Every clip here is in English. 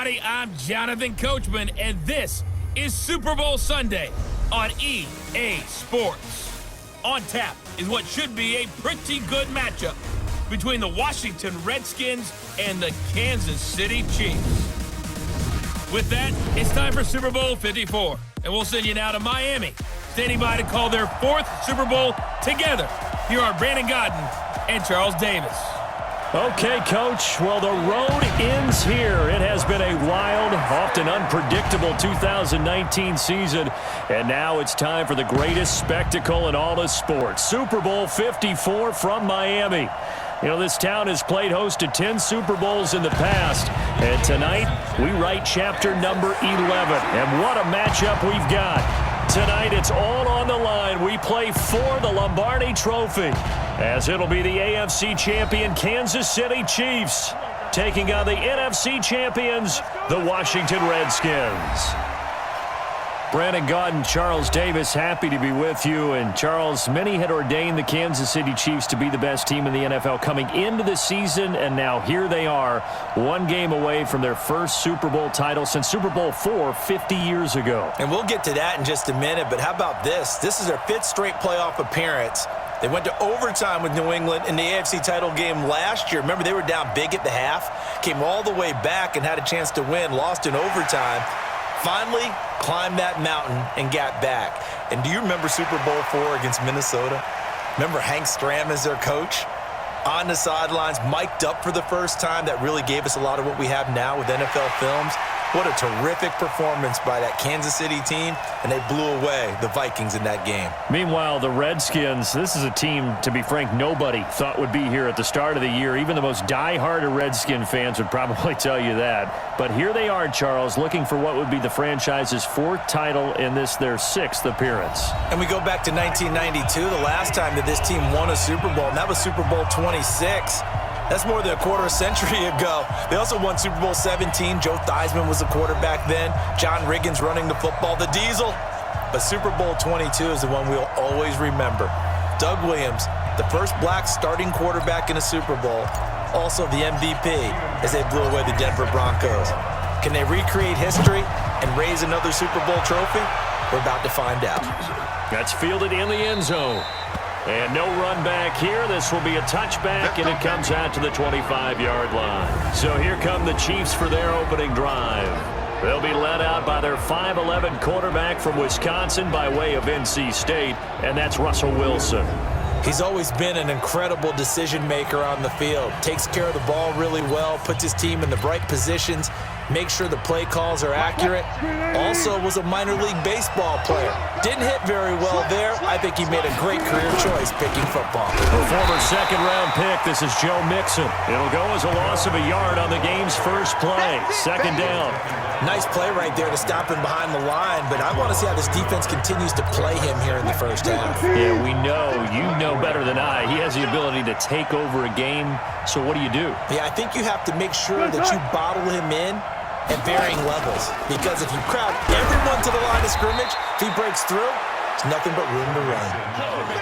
everybody. I'm Jonathan Coachman, and this is Super Bowl Sunday on EA Sports. On tap is what should be a pretty good matchup between the Washington Redskins and the Kansas City Chiefs. With that, it's time for Super Bowl 54, and we'll send you now to Miami, standing by to call their fourth Super Bowl together. Here are Brandon Godden and Charles Davis. Okay, Coach. Well, the road ends here. It has been a wild, often unpredictable 2019 season, and now it's time for the greatest spectacle in all of sports. Super Bowl 54 from Miami. You know, this town has played host to 10 Super Bowls in the past, and tonight we write chapter number 11. And what a matchup we've got. Tonight, it's all on the line. We play for the Lombardi Trophy, as it'll be the AFC champion Kansas City Chiefs taking on the NFC champions, the Washington Redskins. Brandon Gaudin, Charles Davis, happy to be with you. And Charles, many had ordained the Kansas City Chiefs to be the best team in the NFL coming into the season, and now here they are, one game away from their first Super Bowl title since Super Bowl IV 50 years ago. And we'll get to that in just a minute, but how about this? This is their fifth straight playoff appearance. They went to overtime with New England in the AFC title game last year. Remember, they were down big at the half, came all the way back and had a chance to win, lost in overtime. Finally climbed that mountain and got back. And do you remember Super Bowl IV against Minnesota? Remember Hank Stram as their coach? On the sidelines, mic'd up for the first time. That really gave us a lot of what we have now with NFL films. What a terrific performance by that Kansas City team, and they blew away the Vikings in that game. Meanwhile, the Redskins, this is a team, to be frank, nobody thought would be here at the start of the year. Even the most die-hard of Redskin fans would probably tell you that. But here they are, Charles, looking for what would be the franchise's fourth title in this, their sixth appearance. And we go back to 1992, the last time that this team won a Super Bowl, and that was Super Bowl 26. That's more than a quarter century ago. They also won Super Bowl 17. Joe Theismann was the quarterback then. John Riggins running the football, the Diesel. But Super Bowl 22 is the one we'll always remember. Doug Williams, the first black starting quarterback in a Super Bowl, also the MVP as they blew away the Denver Broncos. Can they recreate history and raise another Super Bowl trophy? We're about to find out. That's fielded in the end zone. And no run back here. This will be a touchback, and it comes out to the 25-yard line. So here come the Chiefs for their opening drive. They'll be led out by their 5'11" quarterback from Wisconsin by way of NC State, and that's Russell Wilson. He's always been an incredible decision maker on the field. Takes care of the ball really well, puts his team in the right positions, makes sure the play calls are accurate. Also was a minor league baseball player. Didn't hit very well there. I think he made a great career choice picking football. A former second-round pick, this is Joe Mixon. It'll go as a loss of a yard on the game's first play. Second down. Nice play right there to stop him behind the line, but I want to see how this defense continues to play him here in the first half. Yeah, we know, you know better than I, he has the ability to take over a game, so what do you do? Yeah, I think you have to make sure that you bottle him in at varying levels, because if you crowd everyone to the line of scrimmage, if he breaks through, there's nothing but room to run.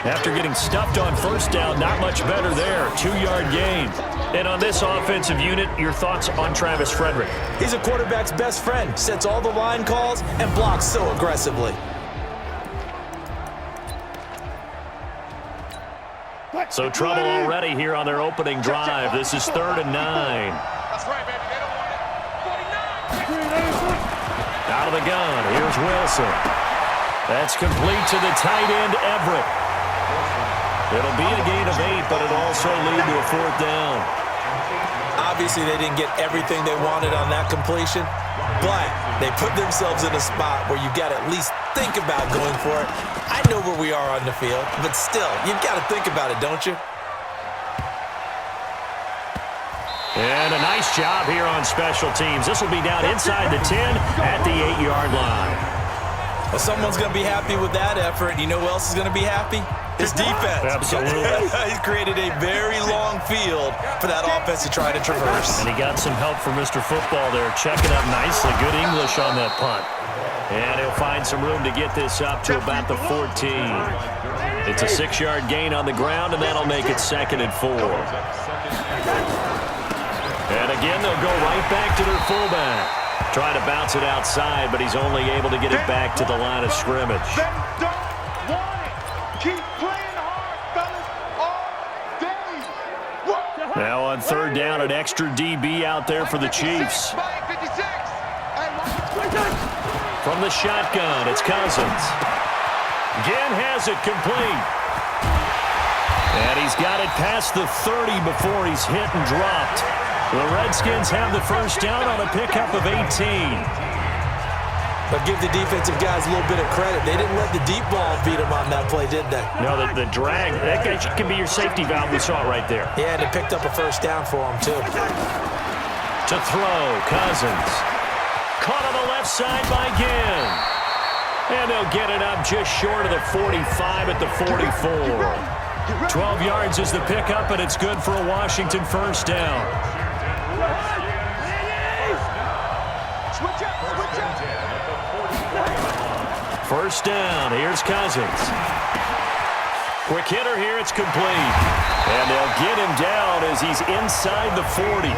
After getting stuffed on first down, not much better there. 2-yard gain. And on this offensive unit, your thoughts on Travis Frederick? He's a quarterback's best friend. Sets all the line calls and blocks so aggressively. So trouble already here on their opening drive. This is 3rd and 9. That's right, baby. They don't want it. 49. Out of the gun. Here's Wilson. That's complete to the tight end, Everett. It'll be a gain of 8, but it'll also lead to a 4th down. Obviously, they didn't get everything they wanted on that completion, but they put themselves in a spot where you got to at least think about going for it. I know where we are on the field, but still, you've got to think about it, don't you? And a nice job here on special teams. This will be down inside the 10 at the 8-yard line. Well, someone's going to be happy with that effort. You know who else is going to be happy? His defense. Absolutely. He's created a very long field for that offense to try to traverse. And he got some help from Mr. Football there, checking up nicely. Good English on that punt. And he'll find some room to get this up to about the 14. It's a 6-yard gain on the ground, and that'll make it 2nd and 4. And again, they'll go right back to their fullback. Trying to bounce it outside, but he's only able to get it back to the line of scrimmage. They don't want it. Keep playing hard, fellas, all day. Now on third down, an extra DB out there for the Chiefs. From the shotgun, it's Cousins. Again has it complete. And he's got it past the 30 before he's hit and dropped. The Redskins have the first down on a pickup of 18. But give the defensive guys a little bit of credit. They didn't let the deep ball beat them on that play, did they? No, the drag, that guy can be your safety valve. We saw it right there. Yeah, and it picked up a first down for them, too. To throw, Cousins. Caught on the left side by Ginn. And they'll get it up just short of the 45 at the 44. 12 yards is the pickup, and it's good for a Washington first down. First down, here's Cousins. Quick hitter here, it's complete. And they'll get him down as he's inside the 40.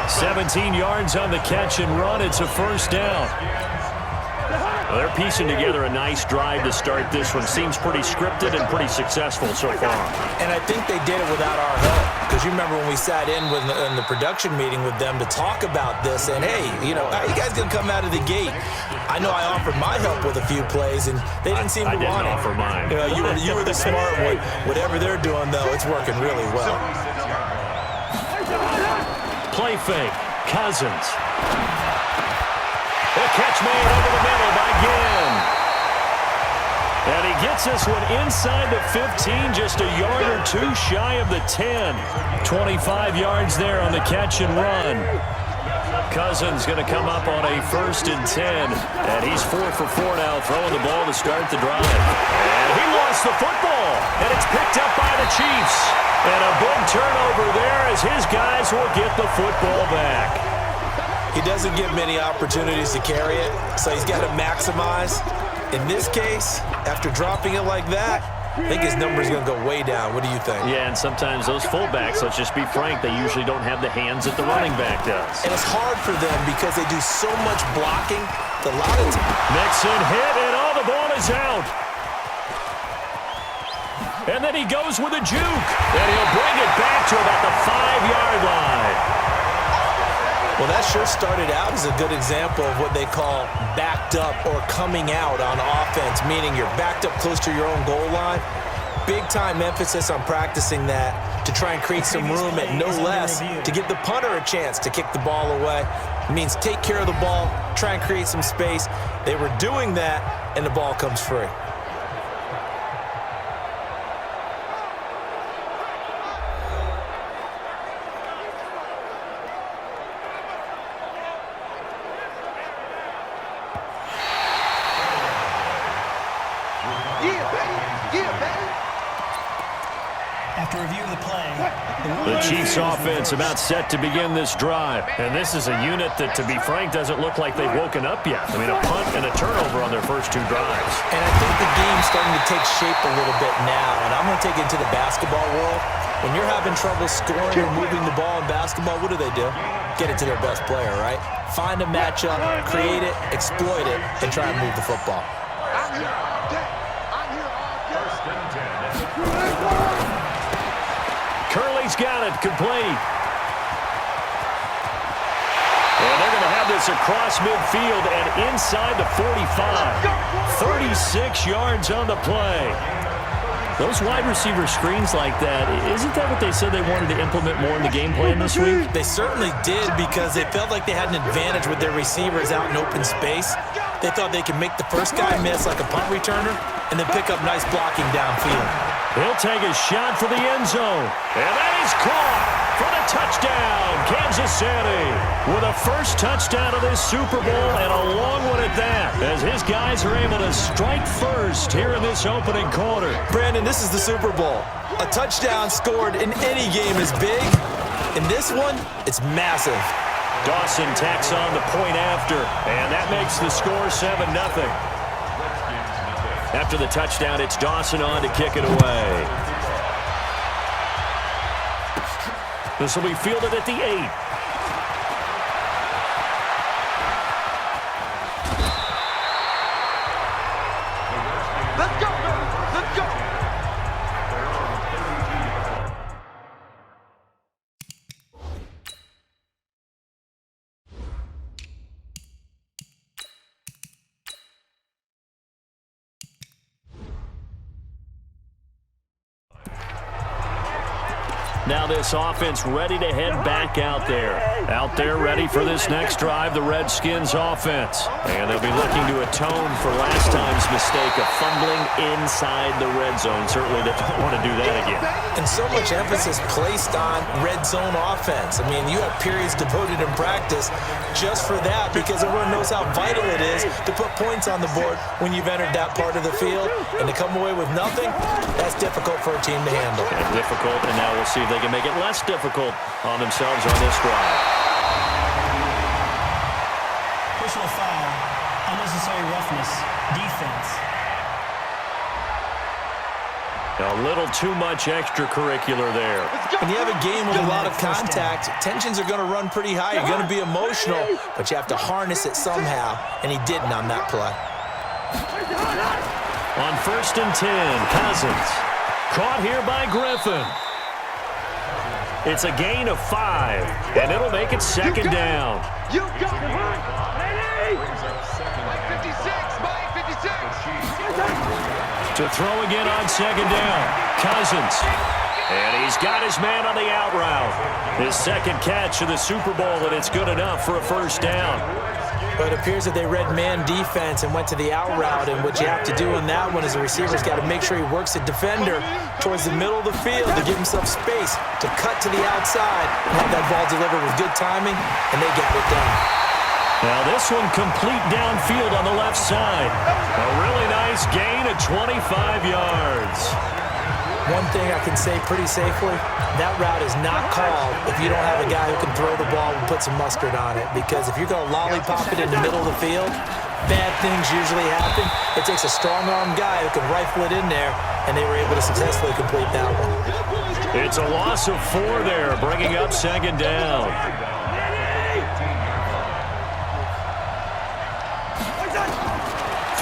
17 yards on the catch and run, it's a first down. Well, they're piecing together a nice drive to start this one. Seems pretty scripted and pretty successful so far. And I think they did it without our help. Because you remember when we sat in the production meeting with them to talk about this, and hey, you know, how you guys gonna come out of the gate? I know I offered my help with a few plays, and they didn't seem to want it. I didn't offer mine. You know, you were the smart one. Whatever they're doing, though, it's working really well. Play fake, Cousins. A catch made over the middle by Ginn. And he gets this one inside the 15, just a yard or two shy of the 10. 25 yards there on the catch and run. Cousins going to come up on a 1st and 10. And he's 4 for 4 now, throwing the ball to start the drive. And he lost the football. And it's picked up by the Chiefs. And a big turnover there as his guys will get the football back. He doesn't get many opportunities to carry it, so he's got to maximize. In this case, after dropping it like that, I think his number's going to go way down. What do you think? Yeah, and sometimes those fullbacks, let's just be frank, they usually don't have the hands that the running back does. And it's hard for them because they do so much blocking. A lot of Mixon hit, and all the ball is out. And then he goes with a juke, and he'll bring it back to about the 5-yard line. Well, that sure started out as a good example of what they call backed up or coming out on offense, meaning you're backed up close to your own goal line. Big-time emphasis on practicing that to try and create some room at no less to give the punter a chance to kick the ball away. It means take care of the ball, try and create some space. They were doing that, and the ball comes free. After review of the play, the Chiefs offense about set to begin this drive. And this is a unit that, to be frank, doesn't look like they've woken up yet. I mean, a punt and a turnover on their first 2 drives. And I think the game's starting to take shape a little bit now. And I'm going to take it into the basketball world. When you're having trouble scoring or moving the ball in basketball, what do? Get it to their best player, right? Find a matchup, create it, exploit it, and try and move the football. I'm here all day. I'm here all day. Curley's got it, complete. And they're going to have this across midfield and inside the 45. 36 yards on the play. Those wide receiver screens like that, isn't that what they said they wanted to implement more in the game plan this week? They certainly did because they felt like they had an advantage with their receivers out in open space. They thought they could make the first guy miss like a punt returner and then pick up nice blocking downfield. He'll take a shot for the end zone. And that is caught for the touchdown, Kansas City. With a first touchdown of this Super Bowl and a long one at that, as his guys are able to strike first here in this opening quarter. Brandon, this is the Super Bowl. A touchdown scored in any game is big. In this one, it's massive. Dawson tacks on the point after, and that makes the score 7-0. After the touchdown, it's Dawson on to kick it away. This will be fielded at the 8. Now this offense ready to head back out there. Out there ready for this next drive, the Redskins offense. And they'll be looking to atone for last time's mistake of fumbling inside the red zone. Certainly they don't want to do that again. And so much emphasis placed on red zone offense. I mean, you have periods devoted in practice just for that because everyone knows how vital it is to put points on the board when you've entered that part of the field. And to come away with nothing, that's difficult for a team to handle. And difficult, and now we'll see if they can make it less difficult on themselves on this drive. Personal foul, unnecessary roughness, defense. A little too much extracurricular there. When you have a game with a lot of contact, tensions are going to run pretty high. You're going to be emotional, but you have to harness it somehow, and he didn't on that play. On 1st and 10, Cousins. Caught here by Griffin. It's a gain of 5, and it'll make it second down. You got it. Mike 56, Mike 56. To throw again on second down, Cousins. And he's got his man on the out route. His second catch of the Super Bowl, and it's good enough for a first down. But it appears that they read man defense and went to the out route, and what you have to do on that one is the receiver's got to make sure he works the defender towards the middle of the field to give himself space to cut to the outside and have that ball delivered with good timing, and they got it done. Now this one complete downfield on the left side. A really nice gain of 25 yards. One thing I can say pretty safely, that route is not called if you don't have a guy who can throw the ball and put some mustard on it. Because if you're going to lollipop it in the middle of the field, bad things usually happen. It takes a strong-arm guy who can rifle it in there, and they were able to successfully complete that one. It's a loss of 4 there, bringing up second down.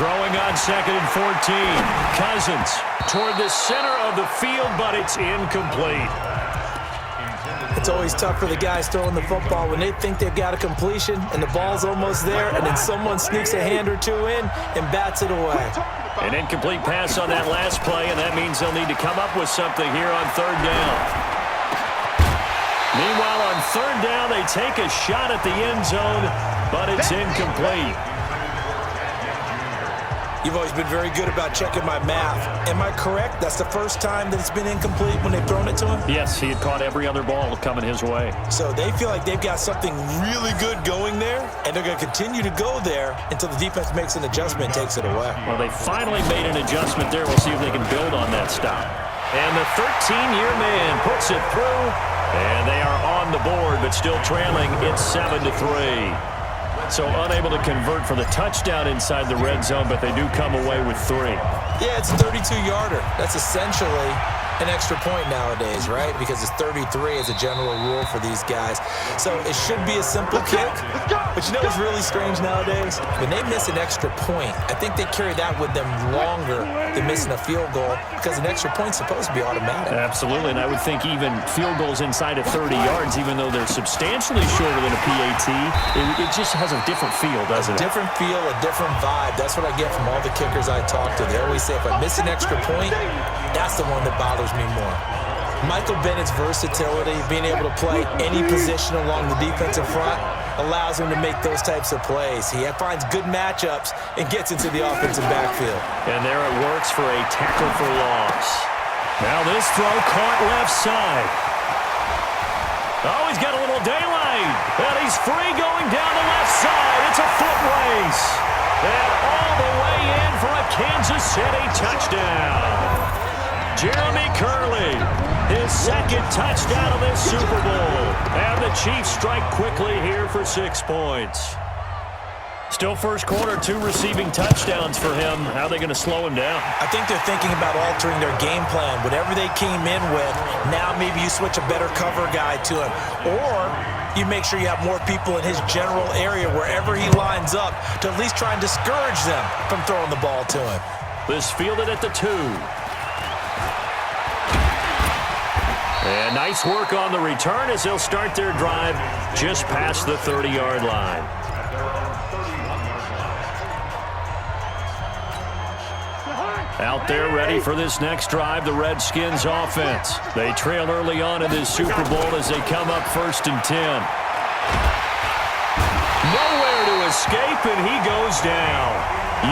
Throwing on 2nd and 14. Cousins toward the center of the field, but it's incomplete. It's always tough for the guys throwing the football when they think they've got a completion and the ball's almost there, and then someone sneaks a hand or two in and bats it away. An incomplete pass on that last play, and that means they'll need to come up with something here on 3rd down. Meanwhile, on 3rd down, they take a shot at the end zone, but it's incomplete. You've always been very good about checking my math. Am I correct? That's the first time that it's been incomplete when they've thrown it to him? Yes, he had caught every other ball coming his way. So they feel like they've got something really good going there, and they're going to continue to go there until the defense makes an adjustment and takes it away. Well, they finally made an adjustment there. We'll see if they can build on that stop. And the 13-year man puts it through, and they are on the board, but still trailing. It's 7-3. So unable to convert for the touchdown inside the red zone, but they do come away with 3. Yeah, it's a 32-yarder. That's essentially an extra point nowadays, right? Because it's 33 as a general rule for these guys. So it should be a simple kick. But you know what's really strange nowadays? When they miss an extra point, I think they carry that with them longer than missing a field goal because an extra point's supposed to be automatic. Absolutely, and I would think even field goals inside of 30 yards, even though they're substantially shorter than a PAT, it just has a different feel, doesn't it? A different feel, a different vibe. That's what I get from all the kickers I talk to. They always say if I miss an extra point, that's the one that bothers me more. Michael Bennett's versatility, being able to play any position along the defensive front, allows him to make those types of plays. He finds good matchups and gets into the offensive backfield. And there it works for a tackle for loss. Now this throw caught left side. Oh, he's got a little daylight. And he's free going down the left side. It's a foot race. And all the way in for a Kansas City touchdown. Jeremy Curley, his second touchdown of this Super Bowl. And the Chiefs strike quickly here for 6 points. Still first quarter, 2 receiving touchdowns for him. How are they going to slow him down? I think they're thinking about altering their game plan. Whatever they came in with, now maybe you switch a better cover guy to him. Or you make sure you have more people in his general area wherever he lines up to at least try and discourage them from throwing the ball to him. This fielded at the 2. And nice work on the return as they'll start their drive just past the 30-yard line. Out there ready for this next drive, the Redskins offense. They trail early on in this Super Bowl as they come up 1st and 10. Nowhere to escape, and he goes down.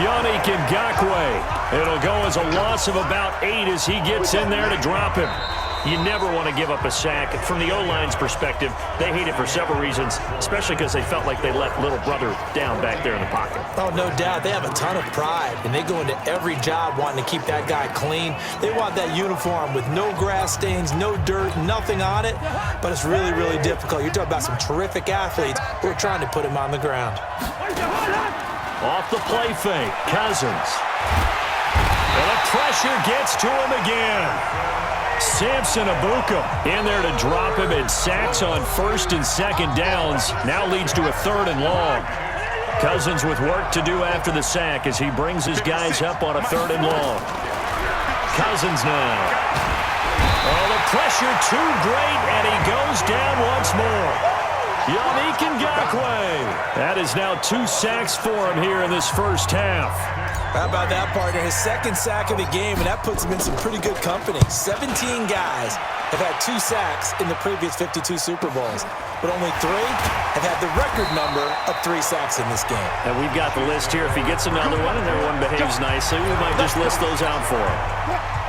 Yannick Ngakoue. It'll go as a loss of about 8 as he gets in there to drop him. You never want to give up a sack. From the O-line's perspective, they hate it for several reasons, especially because they felt like they let little brother down back there in the pocket. Oh, no doubt. They have a ton of pride, and they go into every job wanting to keep that guy clean. They want that uniform with no grass stains, no dirt, nothing on it, but it's really, really difficult. You're talking about some terrific athletes who are trying to put him on the ground. Off the play fake, Cousins. And the pressure gets to him again. Samson Abuka in there to drop him, and sacks on 1st and 2nd downs. Now leads to a 3rd and long. Cousins with work to do after the sack as he brings his guys up on a 3rd and long. Cousins now. Oh, the pressure too great, and he goes down once more. Yannick Ngakoue. That is now 2 sacks for him here in this first half. How about that, partner? His 2nd sack of the game, and that puts him in some pretty good company. 17 guys have had 2 sacks in the previous 52 Super Bowls, but only 3 have had the record number of 3 sacks in this game. And we've got the list here. If he gets another one and everyone behaves nicely, we might just list those out for him.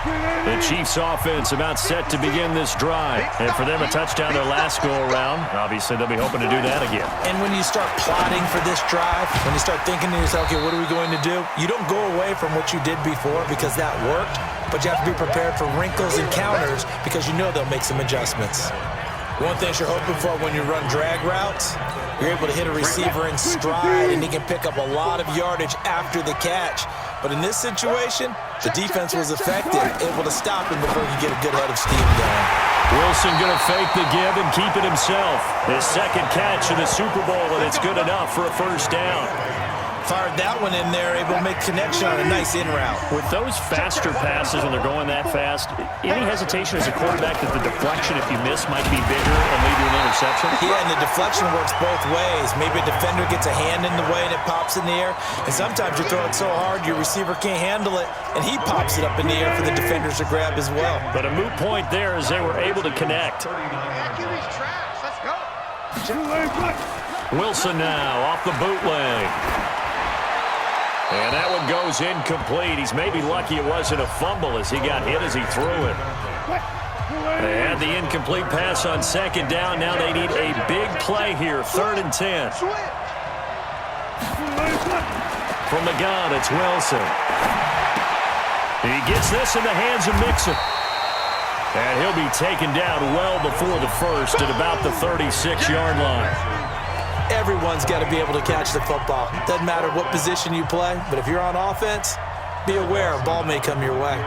The Chiefs offense about set to begin this drive. And for them, a touchdown their last go-around. Obviously, they'll be hoping to do that again. And when you start plotting for this drive, when you start thinking to yourself, okay, what are we going to do? You don't go away from what you did before because that worked, but you have to be prepared for wrinkles and counters because you know they'll make some adjustments. One thing you're hoping for when you run drag routes, you're able to hit a receiver in stride, and he can pick up a lot of yardage after the catch. But in this situation, the defense was effective, able to stop him before he could get a good head of steam going. Wilson going to fake the give and keep it himself. His 2nd catch in the Super Bowl, and it's good enough for a 1st down. Fired that one in there, able to make connection on a nice in route. With those faster passes when they're going that fast, any hesitation as a quarterback that the deflection, if you miss, might be bigger and lead to an interception? Yeah, and the deflection works both ways. Maybe a defender gets a hand in the way and it pops in the air, and sometimes you throw it so hard your receiver can't handle it, and he pops it up in the air for the defenders to grab as well. But a moot point there as they were able to connect. Wilson now off the bootleg. And that one goes incomplete. He's maybe lucky it wasn't a fumble as he got hit as he threw it. They had the incomplete pass on 2nd down. Now they need a big play here, 3rd and 10. From the gun, it's Wilson. He gets this in the hands of Mixon. And he'll be taken down well before the 1st at about the 36-yard line. Everyone's got to be able to catch the football. Doesn't matter what position you play, but if you're on offense, be aware a ball may come your way.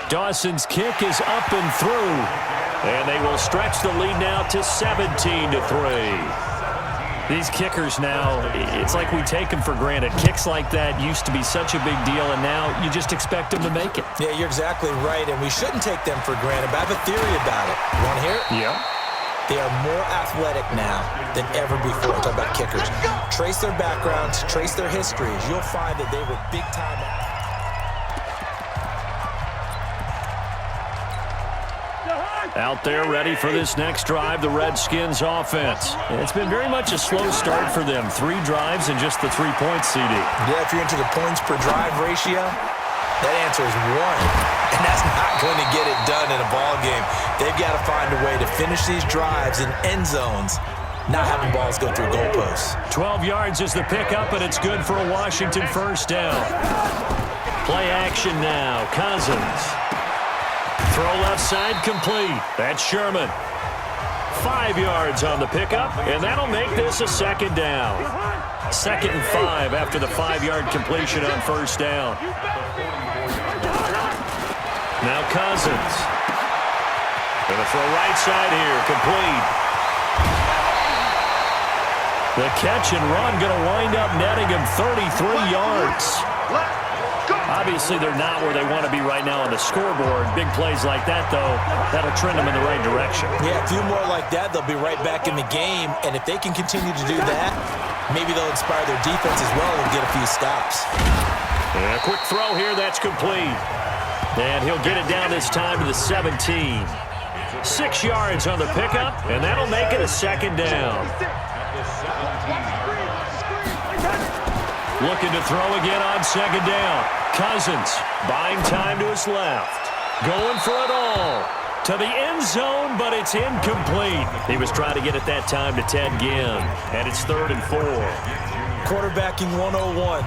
Dawson's kick is up and through, and they will stretch the lead now to 17-3. These kickers now, it's like we take them for granted. Kicks like that used to be such a big deal, and now you just expect them to make it. Yeah, you're exactly right, and we shouldn't take them for granted, but I have a theory about it. You want to hear it? Yeah. They are more athletic now than ever before. Talk about kickers. Trace their backgrounds, trace their histories. You'll find that they were big-time athletes. Out there ready for this next drive, the Redskins offense. It's been very much a slow start for them. 3 drives and just the 3 points, CD. Yeah, if you're into the points per drive ratio, that answer is 1. And that's not going to get it done in a ball game. They've got to find a way to finish these drives in end zones, not having balls go through goalposts. 12 yards is the pickup, and it's good for a Washington 1st down. Play action now. Cousins. Throw left side complete. That's Sherman. 5 yards on the pickup, and that'll make this a 2nd down. 2nd and 5 after the 5-yard completion on 1st down. Now Cousins. Gonna throw right side here, complete. The catch and run gonna wind up netting him 33 yards. Obviously, they're not where they want to be right now on the scoreboard. Big plays like that, though, that'll trend them in the right direction. Yeah, a few more like that, they'll be right back in the game. And if they can continue to do that, maybe they'll inspire their defense as well and get a few stops. And a quick throw here, that's complete. And he'll get it down this time to the 17. 6 yards on the pickup, and that'll make it a second down. Looking to throw again on second down. Cousins buying time to his left. Going for it all. To the end zone, but it's incomplete. He was trying to get it that time to Ted Ginn, and it's 3rd and 4. Quarterbacking 101.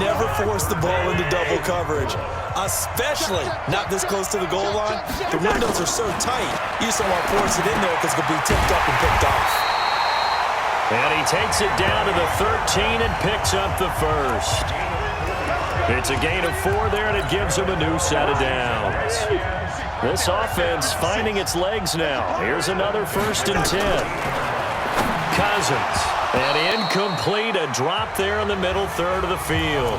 Never force the ball into double coverage, especially not this close to the goal line. The windows are so tight, you just don't want to force it in there because it could be tipped up and picked off. And he takes it down to the 13 and picks up the first. It's a gain of 4 there, and it gives him a new set of downs. This offense finding its legs now. Here's another 1st and 10. Cousins. And incomplete, a drop there in the middle third of the field.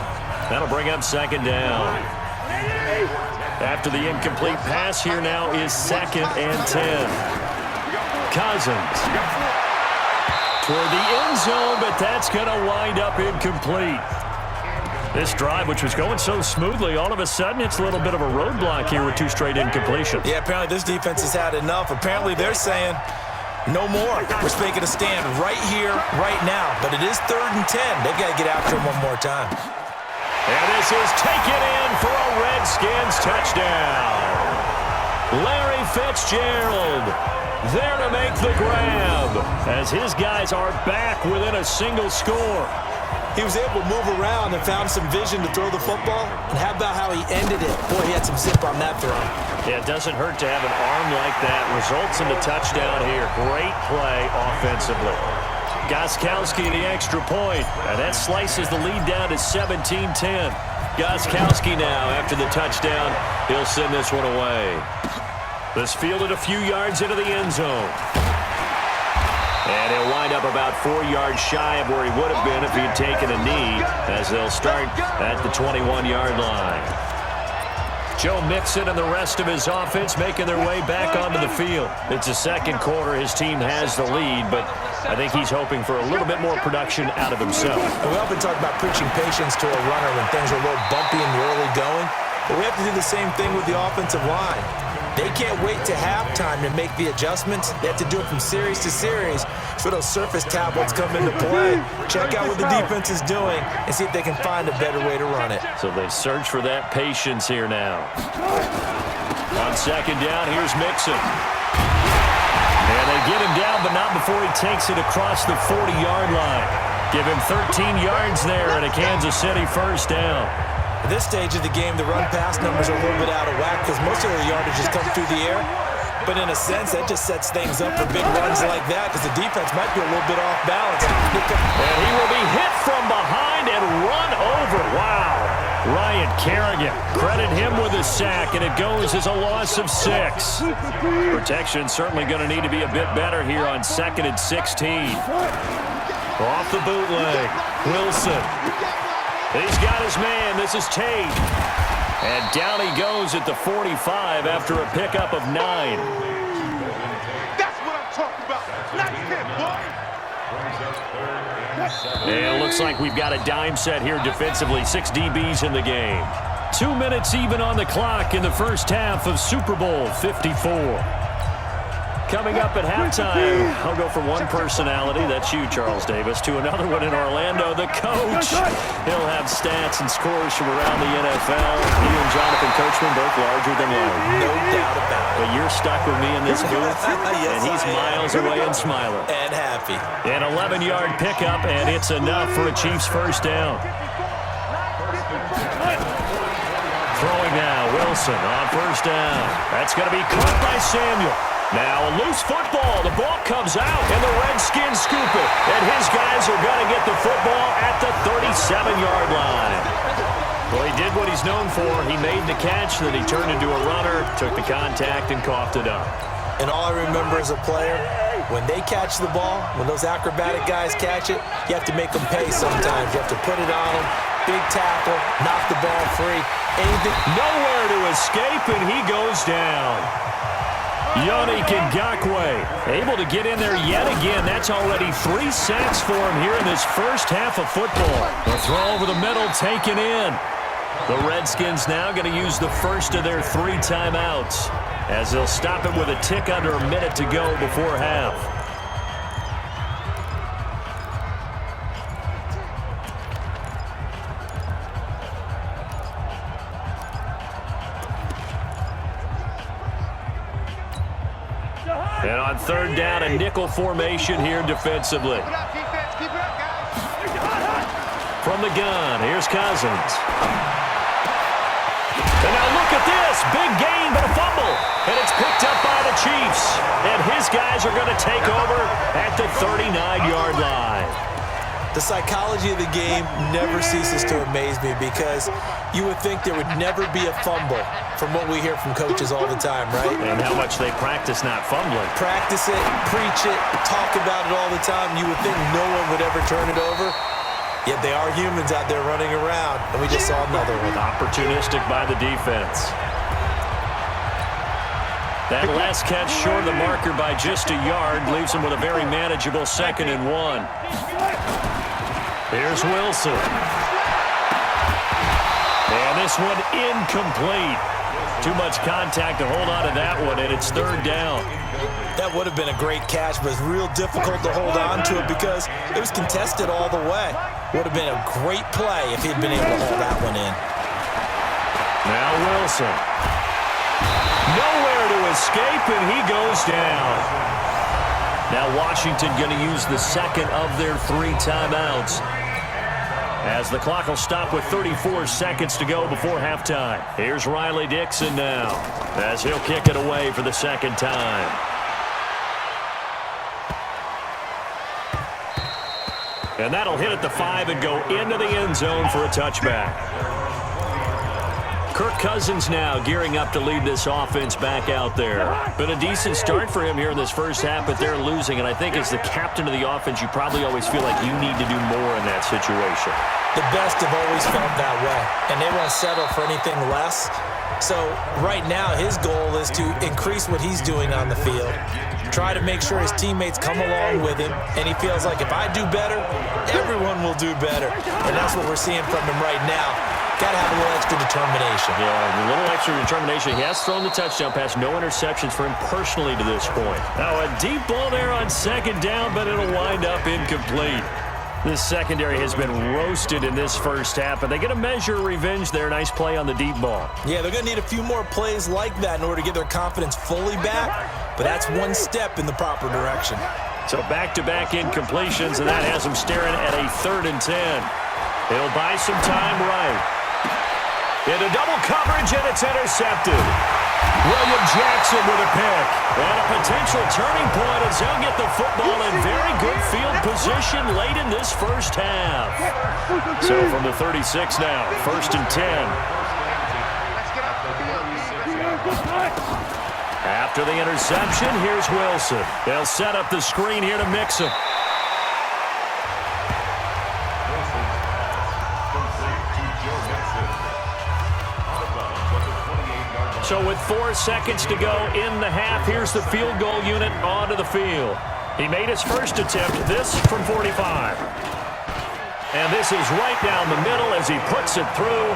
That'll bring up second down. After the incomplete pass, here now is 2nd and 10. Cousins. Toward the end zone, but that's going to wind up incomplete. This drive, which was going so smoothly, all of a sudden it's a little bit of a roadblock here with 2 straight incompletions. Yeah, apparently this defense has had enough. Apparently they're saying, no more. We're making a stand right here, right now. But it is 3rd and 10. They've got to get after him one more time. And this is taken in for a Redskins touchdown. Larry Fitzgerald there to make the grab as his guys are back within a single score. He was able to move around and found some vision to throw the football. And how about how he ended it? Boy, he had some zip on that throw. Yeah, it doesn't hurt to have an arm like that. Results in the touchdown here. Great play offensively. Gostkowski the extra point. And that slices the lead down to 17-10. Gostkowski now, after the touchdown, he'll send this one away. This fielded a few yards into the end zone. And he'll wind up about 4 yards shy of where he would have been if he had taken a knee, as they'll start at the 21-yard line. Joe Mixon and the rest of his offense making their way back onto the field. It's the second quarter. His team has the lead, but I think he's hoping for a little bit more production out of himself. And we often talk about preaching patience to a runner when things are a little bumpy in the early going, but we have to do the same thing with the offensive line. They can't wait to halftime to make the adjustments. They have to do it from series to series so those surface tablets come into play. Check out what the defense is doing and see if they can find a better way to run it. So they search for that patience here now. On second down, here's Mixon. And they get him down, but not before he takes it across the 40-yard line. Give him 13 yards there and a Kansas City first down. At this stage of the game, the run-pass numbers are a little bit out of whack because most of their yardage has come through the air. But in a sense, that just sets things up for big runs like that because the defense might be a little bit off balance. And he will be hit from behind and run over. Wow. Ryan Kerrigan, credit him with a sack, and it goes as a loss of 6. Protection certainly going to need to be a bit better here on 2nd and 16. Off the bootleg, Wilson. He's got his man. This is Tate. And down he goes at the 45 after a pickup of 9. That's what I'm talking about. Nice hit, boy. And it looks like we've got a dime set here defensively. 6 DBs in the game. 2 minutes even on the clock in the first half of Super Bowl 54. Coming up at halftime, I'll go from one personality, that's you, Charles Davis, to another one in Orlando, the coach. He'll have stats and scores from around the NFL. He and Jonathan Coachman both larger than life. No doubt about it. But you're stuck with me in this booth, Yes, and he's miles away and smiling. And happy. An 11-yard pickup, and it's enough for a Chiefs first down. Throwing now, Wilson on first down. That's going to be caught by Samuel. Now a loose football. The ball comes out, and the Redskins scoop it. And his guys are going to get the football at the 37-yard line. Well, he did what he's known for. He made the catch, then he turned into a runner, took the contact, and coughed it up. And all I remember as a player, when they catch the ball, when those acrobatic guys catch it, you have to make them pay sometimes. You have to put it on them. big tackle, knock the ball free. Anything. Nowhere to escape, and he goes down. Yannick Ngakoue able to get in there yet again. That's already 3 sacks for him here in this first half of football. The throw over the middle taken in. The Redskins now going to use the first of their 3 timeouts as they'll stop it with a tick under a minute to go before half. And on third down, a nickel formation here defensively. From the gun, here's Cousins. And now look at this. Big gain, but a fumble. And it's picked up by the Chiefs. And his guys are going to take over at the 39-yard line. The psychology of the game never ceases to amaze me because you would think there would never be a fumble from what we hear from coaches all the time, right? And how much they practice not fumbling. Practice it, preach it, talk about it all the time. You would think no one would ever turn it over. Yet they are humans out there running around, and we just saw another one. Opportunistic by the defense. That last catch short of the marker by just a yard leaves him with a very manageable 2nd and 1. Here's Wilson. And this one incomplete. Too much contact to hold on to that one, and it's 3rd down. That would have been a great catch, but it's real difficult to hold on to it because it was contested all the way. Would have been a great play if he'd been able to hold that one in. Now Wilson. Nowhere to escape, and he goes down. Now Washington going to use the 2nd of their 3 timeouts as the clock will stop with 34 seconds to go before halftime. Here's Riley Dixon now as he'll kick it away for the 2nd time. And that'll hit at the 5 and go into the end zone for a touchback. Kirk Cousins now gearing up to lead this offense back out there. Been a decent start for him here in this first half, but they're losing. And I think as the captain of the offense, you probably always feel like you need to do more in that situation. The best have always felt that way, and they won't settle for anything less. So right now, his goal is to increase what he's doing on the field, try to make sure his teammates come along with him, and he feels like if I do better, everyone will do better. And that's what we're seeing from him right now. Got to have a little extra determination. Yeah, a little extra determination. He has thrown the touchdown pass. No interceptions for him personally to this point. Now a deep ball there on 2nd down, but it'll wind up incomplete. This secondary has been roasted in this first half, and they get a measure of revenge there. Nice play on the deep ball. Yeah, they're going to need a few more plays like that in order to get their confidence fully back, but that's one step in the proper direction. So back-to-back incompletions, and that has them staring at a 3rd and 10. It'll buy some time right. Into double coverage, and it's intercepted. William Jackson with a pick. And a potential turning point as they'll get the football in very good field position late in this first half. So from the 36 now, 1st and 10. After the interception, here's Wilson. They'll set up the screen here to mix him. So with 4 seconds to go in the half, here's the field goal unit onto the field. He made his first attempt, this from 45. And this is right down the middle as he puts it through.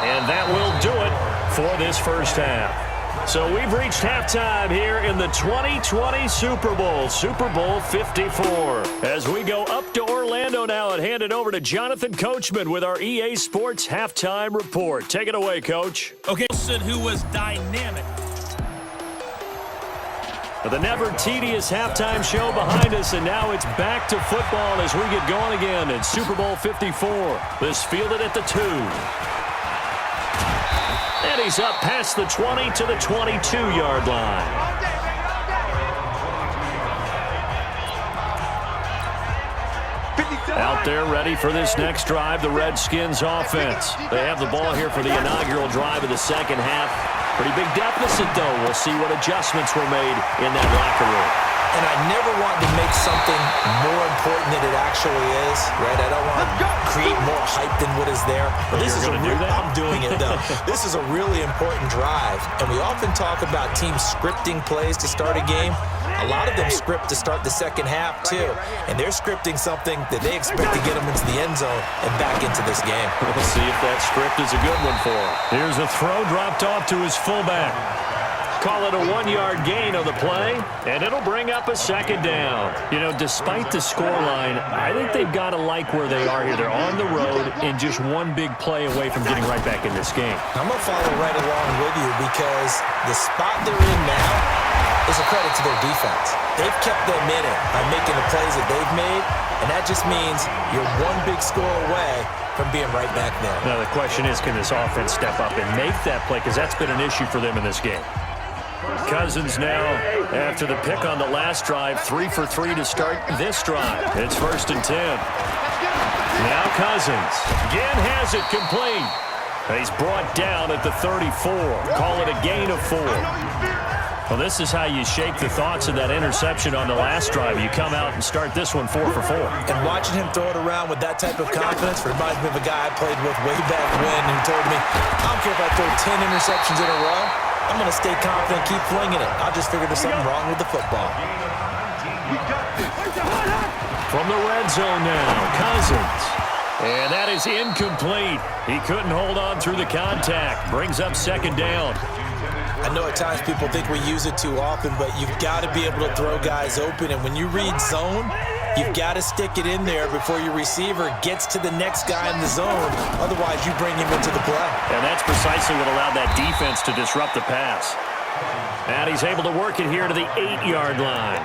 And that will do it for this first half. So we've reached halftime here in the 2020 Super Bowl, Super Bowl 54. As we go up to Orlando now and hand it over to Jonathan Coachman with our EA Sports Halftime Report. Take it away, Coach. Okay, Wilson, who was dynamic. The never tedious halftime show behind us, and now it's back to football as we get going again in Super Bowl 54. This fielded at the 2. And he's up past the 20 to the 22-yard line. Out there ready for this next drive, the Redskins offense. They have the ball here for the inaugural drive of the second half. Pretty big deficit, though. We'll see what adjustments were made in that locker room. And I never wanted to make make something more important than it actually is, right? I don't want to create more hype than what is there. But this is I'm doing it, though. This is a really important drive. And we often talk about teams scripting plays to start a game. A lot of them script to start the second half, too. And they're scripting something that they expect to get them into the end zone and back into this game. We'll see if that script is a good one for him. Here's a throw dropped off to his fullback. Call it a 1-yard gain on the play, and it'll bring up a second down. You know, despite the scoreline, I think they've got to like where they are here. They're on the road and just one big play away from getting right back in this game. I'm going to follow right along with you because the spot they're in now is a credit to their defense. They've kept them in it by making the plays that they've made, and that just means you're one big score away from being right back there. Now, the question is, can this offense step up and make that play? Because that's been an issue for them in this game. Cousins now, after the pick on the last drive, 3 for 3 to start this drive. It's 1st and 10. Now Cousins again has it complete. He's brought down at the 34. Call it a gain of 4. Well, this is how you shape the thoughts of that interception on the last drive. You come out and start this one 4 for 4. And watching him throw it around with that type of confidence reminds me of a guy I played with way back when who told me, I don't care if I throw 10 interceptions in a row. I'm going to stay confident, keep flinging it. I just figured there's something wrong with the football. From the red zone now, Cousins. And that is incomplete. He couldn't hold on through the contact. Brings up second down. I know at times people think we use it too often, but you've got to be able to throw guys open. And when you read zone, you've got to stick it in there before your receiver gets to the next guy in the zone. Otherwise, you bring him into the play. And that's precisely what allowed that defense to disrupt the pass. And he's able to work it here to the 8-yard line.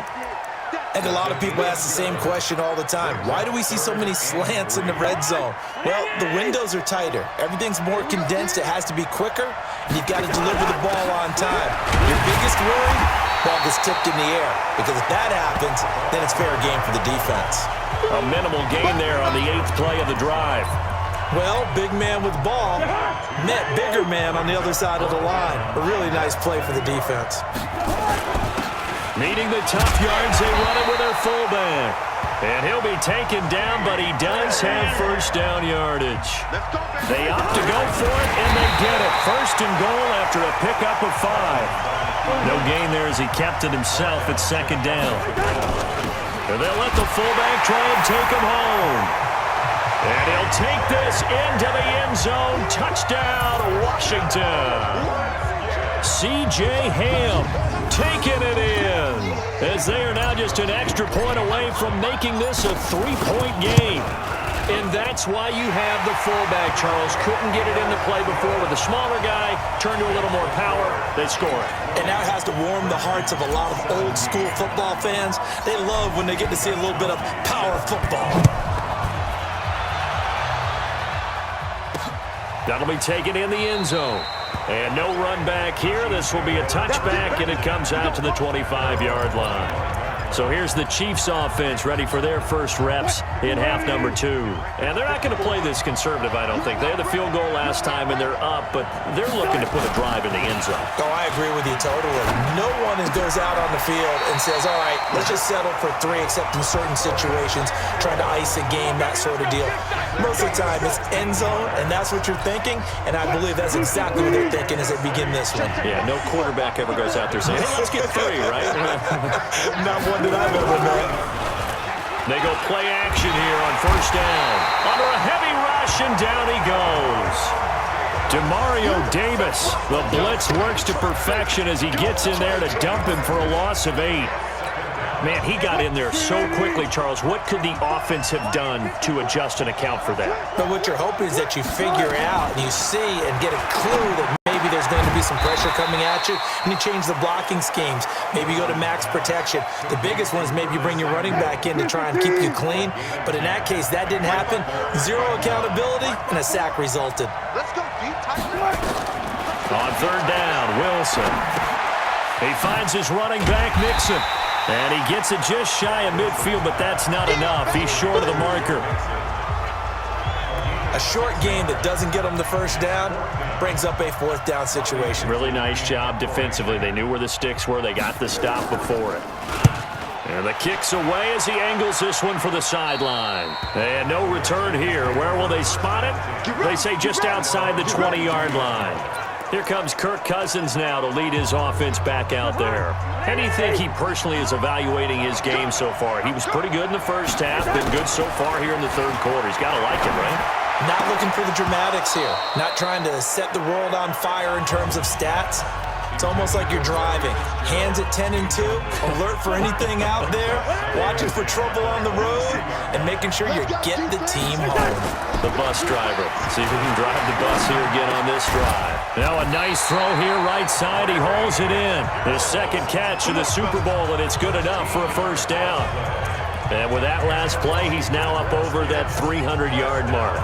And a lot of people ask the same question all the time. Why do we see so many slants in the red zone? Well, the windows are tighter. Everything's more condensed. It has to be quicker, and you've got to deliver the ball on time. Your biggest worry, ball gets tipped in the air. Because if that happens, then it's fair game for the defense. A minimal gain there on the 8th play of the drive. Well, big man with the ball met bigger man on the other side of the line. A really nice play for the defense. Needing the tough yards, they run it with their fullback. And he'll be taken down, but he does have first down yardage. They opt to go for it, and they get it. 1st and goal after a pickup of 5. No gain there as he kept it himself at second down. And they'll let the fullback try and take him home. And he'll take this into the end zone. Touchdown, Washington. C.J. Ham taking it in, as they are now just an extra point away from making this a 3-point game. And that's why you have the fullback, Charles. Couldn't get it into play before with a smaller guy. Turned to a little more power. They score it. And now it has to warm the hearts of a lot of old-school football fans. They love when they get to see a little bit of power football. That'll be taken in the end zone. And no run back here. This will be a touchback, and it comes out to the 25-yard line. So here's the Chiefs offense ready for their first reps in half number 2. And they're not going to play this conservative, I don't think. They had the field goal last time, and they're up, but they're looking to put a drive in the end zone. Oh, I agree with you totally. No one goes out on the field and says, all right, let's just settle for 3, except in certain situations, trying to ice a game, that sort of deal. Most of the time, it's end zone, and that's what you're thinking, and I believe that's exactly what they're thinking as they begin this one. Yeah, no quarterback ever goes out there saying, hey, let's get 3, right? Not one that I've ever met. They go play action here on first down. Under a heavy rush, and down he goes. Demario Davis. The blitz works to perfection as he gets in there to dump him for a loss of 8. Man, he got in there so quickly, Charles. What could the offense have done to adjust and account for that? But what you're hoping is that you figure out and you see and get a clue that maybe there's going to be some pressure coming at you, and you change the blocking schemes. Maybe you go to max protection. The biggest one is maybe you bring your running back in to try and keep you clean. But in that case, that didn't happen. 0 accountability, and a sack resulted. Let's go deep. On third down, Wilson. He finds his running back, Mixon. And he gets it just shy of midfield, but that's not enough. He's short of the marker. A short game that doesn't get him the first down brings up a 4th down situation. Really nice job defensively. They knew where the sticks were. They got the stop before it. And the kick's away as he angles this one for the sideline. And no return here. Where will they spot it? They say just outside the 20-yard line. Here comes Kirk Cousins now to lead his offense back out there. How do you think he personally is evaluating his game so far? He was pretty good in the first half, been good so far here in the third quarter. He's got to like it, right? Not looking for the dramatics here. Not trying to set the world on fire in terms of stats. It's almost like you're driving. Hands at 10 and 2, alert for anything out there, watching for trouble on the road, and making sure you get the team home. The bus driver. See if he can drive the bus here again on this drive. Now a nice throw here right side. He hauls it in. His second catch of the Super Bowl, and it's good enough for a first down. And with that last play, he's now up over that 300-yard mark.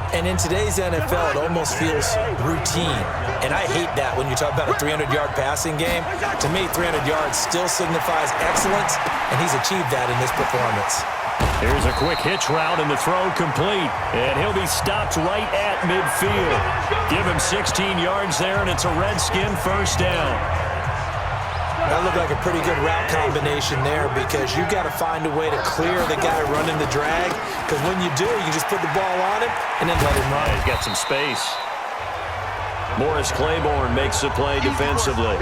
And in today's NFL, it almost feels routine. And I hate that when you talk about a 300-yard passing game. To me, 300 yards still signifies excellence, and he's achieved that in this performance. Here's a quick hitch route, and the throw complete. And he'll be stopped right at midfield. Give him 16 yards there, and it's a Redskin first down. That looked like a pretty good route combination there because you've got to find a way to clear the guy running the drag, because when you do, you just put the ball on him and then let him run. He's got some space. Morris Claiborne makes the play defensively.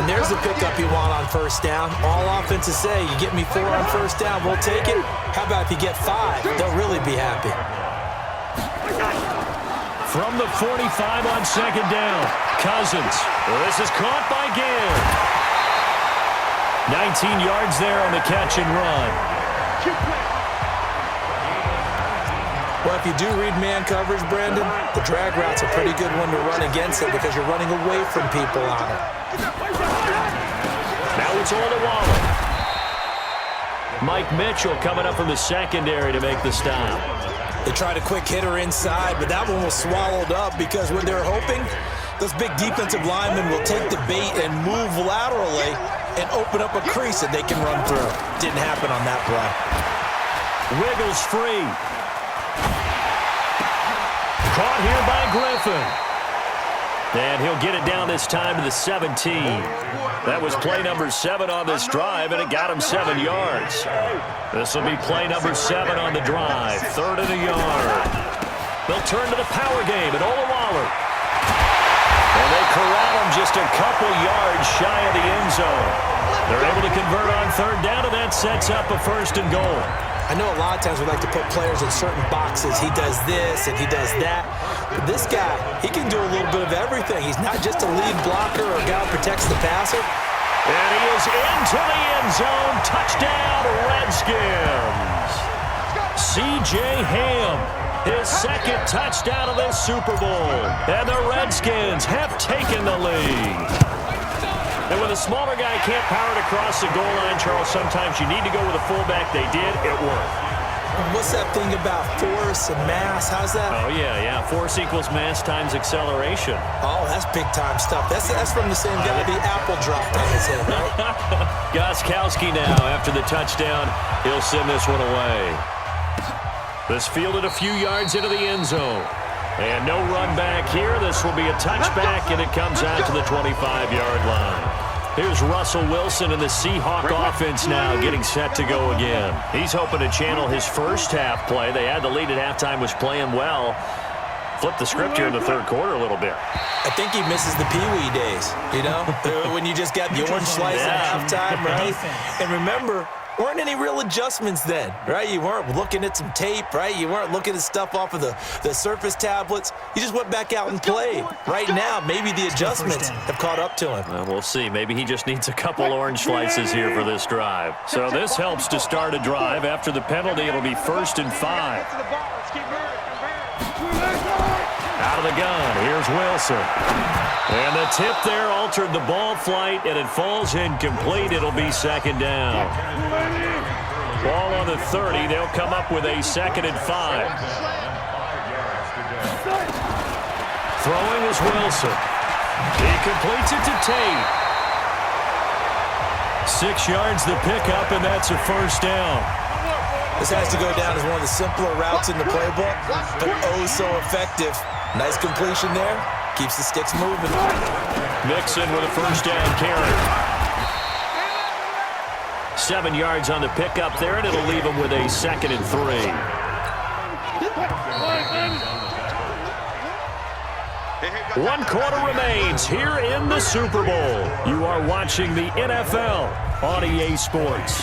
And there's the pickup you want on first down. All offenses say, you get me 4 on first down, we'll take it. How about if you get 5? They'll really be happy. From the 45 on second down, Cousins. This is caught by Gill. 19 yards there on the catch and run. Well, if you do read man coverage, Brandon, the drag route's a pretty good one to run against it because you're running away from people on it. Now it's all to Waller. Mike Mitchell coming up from the secondary to make the stop. They tried a quick hitter inside, but that one was swallowed up because when they're hoping, those big defensive linemen will take the bait and move laterally and open up a crease that they can run through. Didn't happen on that play. Wiggles free. Caught here by Griffin. And he'll get it down this time to the 17. That was play number 7 on this drive, and it got him 7 yards. This will be play number 7 on the drive. 3rd and a yard. They'll turn to the power game at Ola Waller. And they corral him just a couple yards shy of the end zone. They're able to convert on 3rd down, and that sets up a 1st and goal. I know a lot of times we like to put players in certain boxes. He does this and he does that. But this guy, he can do a little bit of everything. He's not just a lead blocker or a guy who protects the passer. And he is into the end zone. Touchdown, Redskins. C.J. Ham, his 2nd touchdown of this Super Bowl. And the Redskins have taken the lead. And when a smaller guy can't power it across the goal line, Charles, sometimes you need to go with a fullback. They did. It worked. What's that thing about force and mass? How's that? Oh, yeah. Force equals mass times acceleration. Oh, that's big-time stuff. That's from the same guy the apple dropped on his head, right? Gostkowski now, after the touchdown, he'll send this one away. This fielded a few yards into the end zone. And no run back here. This will be a touchback, and it comes out to the 25-yard line. Here's Russell Wilson and the Seahawk offense now getting set to go again. He's hoping to channel his first half play. They had the lead at halftime, was playing well. Flip the script here in the 3rd quarter a little bit. I think he misses the Pee-wee days, you know, when you just got the orange slice at halftime, right? And remember, weren't any real adjustments then, right? You weren't looking at some tape, right? You weren't looking at stuff off of the surface tablets. You just went back out and played. Right now, maybe the adjustments have caught up to him. Well, we'll see. Maybe he just needs a couple orange slices here for this drive. So this helps to start a drive. After the penalty, it'll be 1st and 5. Out of the gun, here's Wilson. And the tip there altered the ball flight, and it falls incomplete. It'll be 2nd down. Ball on the 30. They'll come up with a 2nd and 5. Throwing is Wilson. He completes it to Tate. 6 yards the pickup, and that's a 1st down. This has to go down as one of the simpler routes in the playbook, but oh so effective. Nice completion there. Keeps the sticks moving. Mixon with a 1st down carry. 7 yards on the pickup there, and it'll leave him with a 2nd and 3. One quarter remains here in the Super Bowl. You are watching the NFL on EA Sports.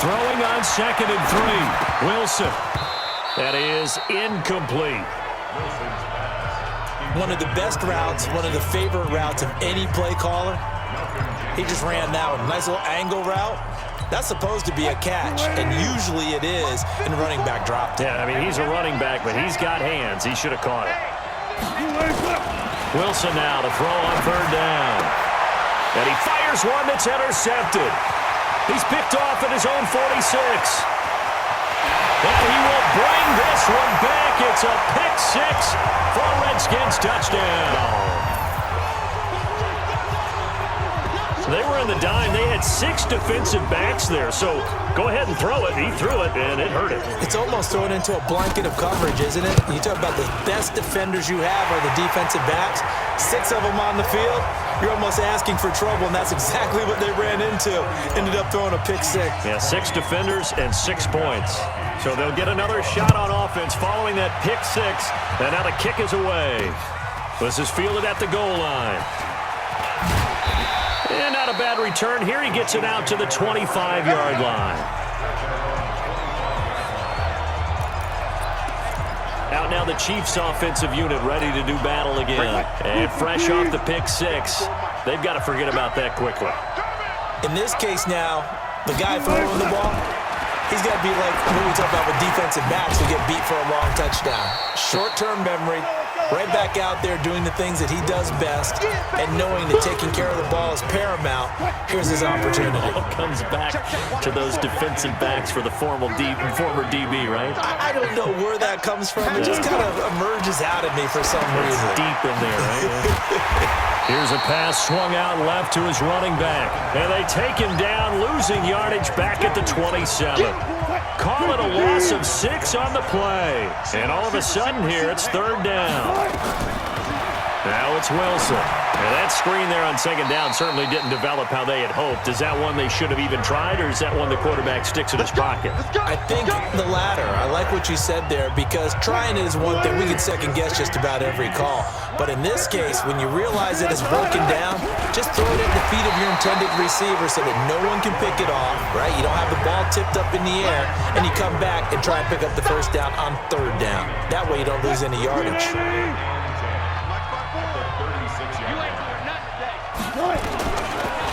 Throwing on 2nd and 3. Wilson. That is incomplete. One of the best routes, one of the favorite routes of any play caller. He just ran that one. Nice little angle route. That's supposed to be a catch, and usually it is in running back drop. Yeah, I mean, he's a running back, but he's got hands. He should have caught it. Wilson now to throw on 3rd down. And he fires one that's intercepted. He's picked off at his own 46. And he will bring this one back. It's a pick 6 for a Redskins touchdown. They were in the dime. They had 6 defensive backs there. So go ahead and throw it. He threw it, and it hurt him. It's almost thrown into a blanket of coverage, isn't it? You talk about the best defenders you have are the defensive backs. 6 of them on the field. You're almost asking for trouble, and that's exactly what they ran into. Ended up throwing a pick 6. Yeah, 6 defenders and 6 points. So they'll get another shot on offense following that pick 6. And now the kick is away. This is fielded at the goal line. And not a bad return. Here he gets it out to the 25-yard line. Out now the Chiefs offensive unit ready to do battle again. And fresh off the pick 6. They've got to forget about that quickly. In this case now, the guy throwing the ball, he's got to be like what we talk about with defensive backs who get beat for a long touchdown. Short-term memory. Right back out there doing the things that he does best and knowing that taking care of the ball is paramount. Here's his opportunity. It all comes back to those defensive backs for the former DB, right? I don't know where that comes from. It just kind of emerges out of me for some reason. Deep in there, right? Here's a pass swung out left to his running back. And they take him down, losing yardage back at the 27. Call it a loss of 6 on the play. And all of a sudden here, it's 3rd down. Now it's Wilson. And that screen there on 2nd down certainly didn't develop how they had hoped. Is that one they should have even tried, or is that one the quarterback sticks in his pocket? I think the latter. I like what you said there, because trying it is one thing. We can second-guess just about every call. But in this case, when you realize that it's broken down, just throw it at the feet of your intended receiver so that no one can pick it off, right? You don't have the ball tipped up in the air, and you come back and try and pick up the 1st down on 3rd down. That way you don't lose any yardage.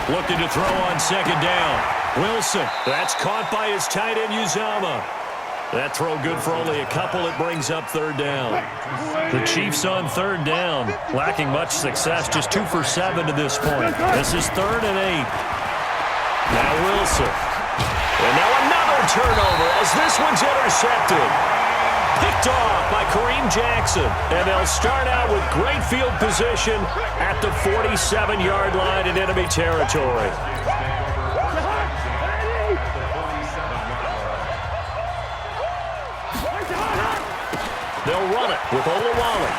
Looking to throw on 2nd down. Wilson. That's caught by his tight end, Uzama. That throw good for only a couple. It brings up 3rd down. The Chiefs on 3rd down. Lacking much success. Just 2 for 7 to this point. This is 3rd and 8. Now Wilson. And now another turnover as this one's intercepted. Picked off by Kareem Jackson. And they'll start out with great field position at the 47-yard line in enemy territory. They'll run it with Olawale.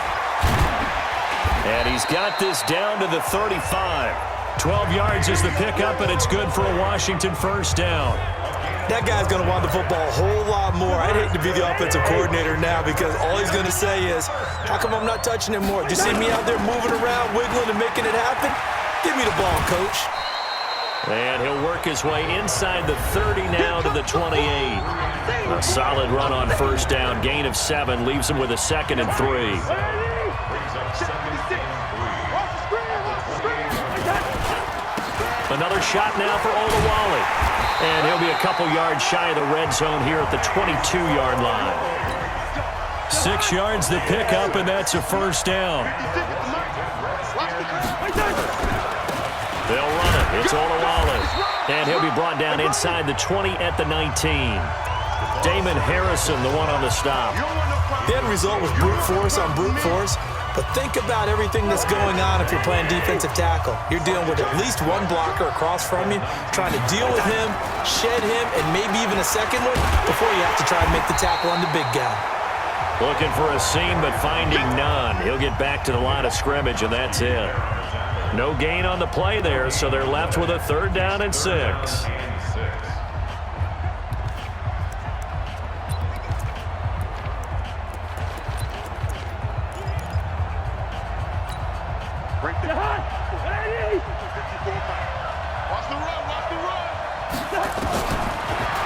And he's got this down to the 35. 12 yards is the pickup, and it's good for a Washington 1st down. That guy's going to want the football a whole lot more. I'd hate to be the offensive coordinator now, because all he's going to say is, how come I'm not touching him more? Do you see me out there moving around, wiggling, and making it happen? Give me the ball, coach. And he'll work his way inside the 30 now to the 28. A solid run on 1st down. Gain of 7 leaves him with a 2nd and 3. Another shot now for Olawale. And he'll be a couple yards shy of the red zone here at the 22-yard line. 6 yards the pickup, and that's a 1st down. They'll run it. It's Olawale. And he'll be brought down inside the 20 at the 19. Damon Harrison, the one on the stop. The end result was brute force on brute force. But think about everything that's going on if you're playing defensive tackle. You're dealing with at least one blocker across from you, trying to deal with him, shed him, and maybe even a second one before you have to try and make the tackle on the big guy. Looking for a seam, but finding none. He'll get back to the line of scrimmage, and that's it. No gain on the play there, so they're left with a 3rd down and 6.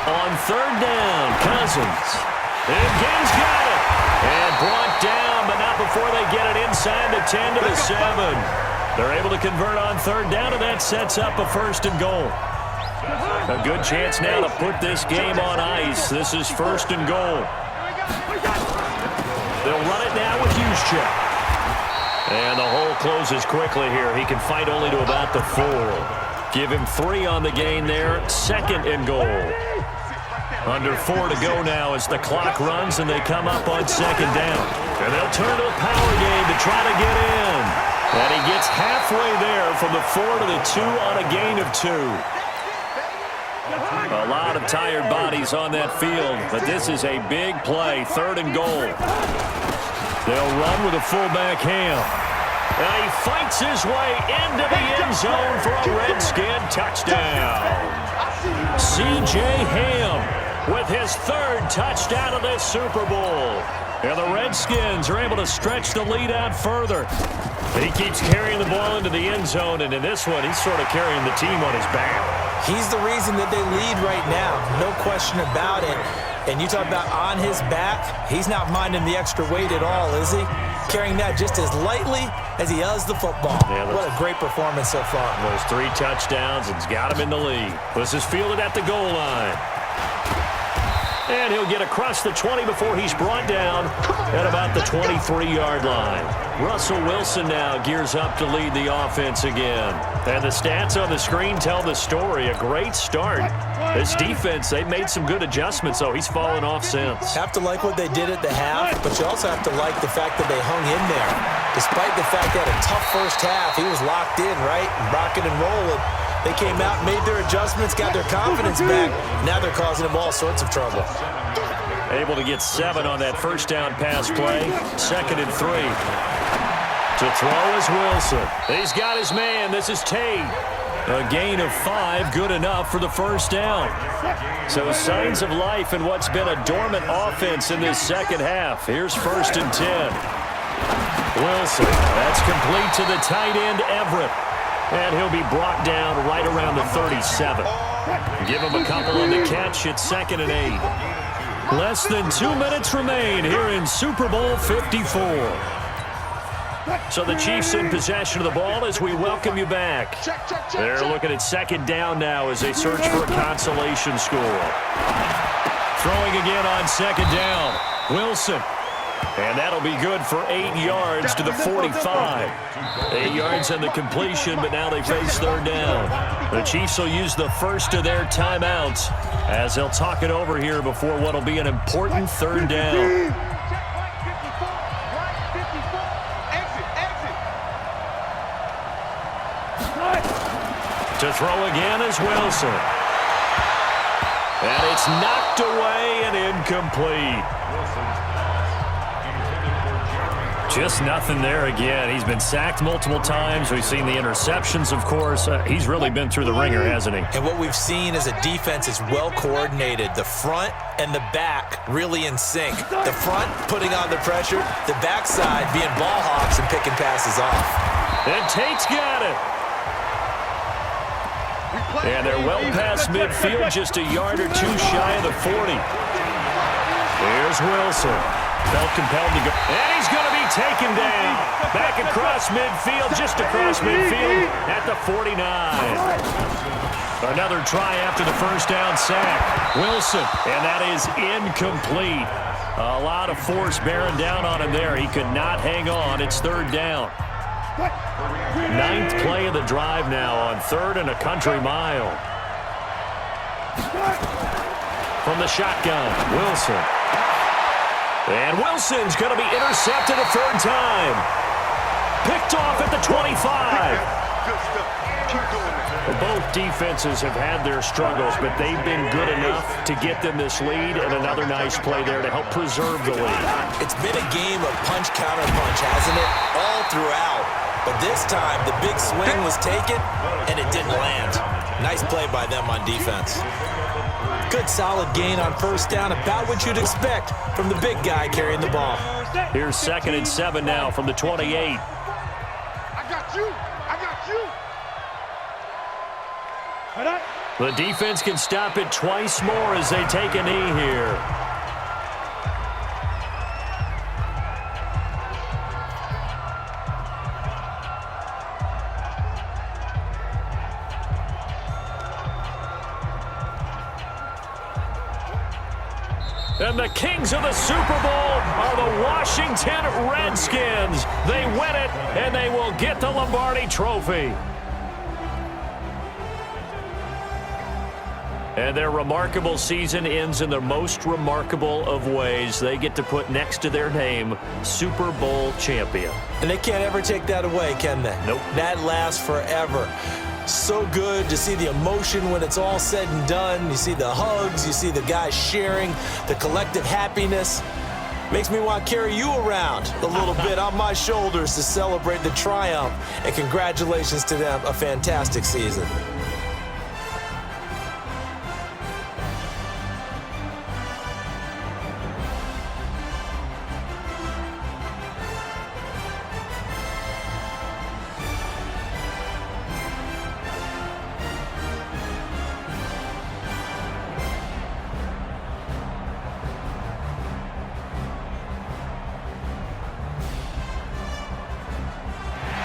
On 3rd down, Cousins. Again's got it. And brought down, but not before they get it inside the 10 to the 7. They're able to convert on 3rd down, and that sets up a 1st and goal. A good chance now to put this game on ice. This is 1st and goal. They'll run it now with Juszczyk. And the hole closes quickly here. He can fight only to about the 4. Give him 3 on the gain there. 2nd and goal. Under 4 to go now as the clock runs and they come up on 2nd down. And they'll turn to a power game to try to get in. And he gets halfway there from the 4 to the 2 on a gain of 2. A lot of tired bodies on that field, but this is a big play. 3rd and goal. They'll run with a fullback Ham. And he fights his way into the end zone for a Redskin touchdown. C.J. Ham with his 3rd touchdown of this Super Bowl. And the Redskins are able to stretch the lead out further. He keeps carrying the ball into the end zone, and in this one, he's sort of carrying the team on his back. He's the reason that they lead right now. No question about it. And you talk about on his back, he's not minding the extra weight at all, is he? Carrying that just as lightly as he does the football. Yeah, what a great performance so far. Those 3 touchdowns, it's got him in the lead. This is fielded at the goal line. And he'll get across the 20 before he's brought down at about the 23-yard line. Russell Wilson now gears up to lead the offense again. And the stats on the screen tell the story. A great start. This defense, they've made some good adjustments, so he's fallen off since. Have to like what they did at the half, but you also have to like the fact that they hung in there. Despite the fact they had a tough first half, he was locked in, right? Rocking and rolling. They came out, made their adjustments, got their confidence back. Now they're causing him all sorts of trouble. Able to get 7 on that first down pass play. 2nd and 3. To throw is Wilson. He's got his man. This is Tate. A gain of 5, good enough for the first down. So signs of life in what's been a dormant offense in this second half. Here's 1st and 10. Wilson, that's complete to the tight end, Everett. And he'll be brought down right around the 37. Give him a couple on the catch. It's 2nd and 8. Less than 2 minutes remain here in Super Bowl 54. So the Chiefs in possession of the ball as we welcome you back. They're looking at 2nd down now as they search for a consolation score. Throwing again on 2nd down. Wilson. And that'll be good for 8 yards to the 45. 8 yards on the completion, but now they face 3rd down. The Chiefs will use the first of their timeouts as they'll talk it over here before what will be an important 3rd down. To throw again is Wilson. And it's knocked away and incomplete. Just nothing there again. He's been sacked multiple times. We've seen the interceptions, of course. He's really been through the ringer, hasn't he? And what we've seen is a defense is well coordinated. The front and the back really in sync. The front putting on the pressure, the backside being ball hawks and picking passes off. And Tate's got it. And they're well past midfield, just a yard or 2 shy of the 40. Here's Wilson. Felt compelled to go. And he's going to be taken down. Back across midfield, just across midfield at the 49. Another try after the first down sack. Wilson, and that is incomplete. A lot of force bearing down on him there. He could not hang on. It's 3rd down. 9th play of the drive now on 3rd and a country mile. From the shotgun, Wilson. And Wilson's going to be intercepted a 3rd time. Picked off at the 25. good stuff. Keep doing that. Both defenses have had their struggles, but they've been good enough to get them this lead, and another nice play there to help preserve the lead. It's been a game of punch-counter-punch, hasn't it? All throughout. But this time, the big swing was taken, and it didn't land. Nice play by them on defense. Good solid gain on first down, about what you'd expect from the big guy carrying the ball. Here's 2nd and 7 now from the 28. I got you. I got you. The defense can stop it twice more as they take a knee here. And the kings of the Super Bowl are the Washington Redskins. They win it, and they will get the Lombardi Trophy. And their remarkable season ends in the most remarkable of ways. They get to put next to their name, Super Bowl champion. And they can't ever take that away, can they? Nope. That lasts forever. So good to see the emotion when it's all said and done. You see the hugs, you see the guys sharing, the collective happiness. Makes me want to carry you around a little bit on my shoulders to celebrate the triumph. And congratulations to them, a fantastic season.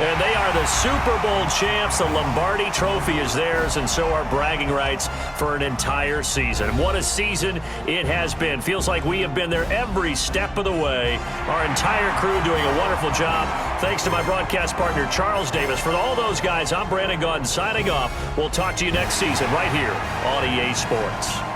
And they are the Super Bowl champs. The Lombardi Trophy is theirs, and so are bragging rights for an entire season. What a season it has been. Feels like we have been there every step of the way. Our entire crew doing a wonderful job. Thanks to my broadcast partner, Charles Davis. For all those guys, I'm Brandon Gaudin signing off. We'll talk to you next season right here on EA Sports.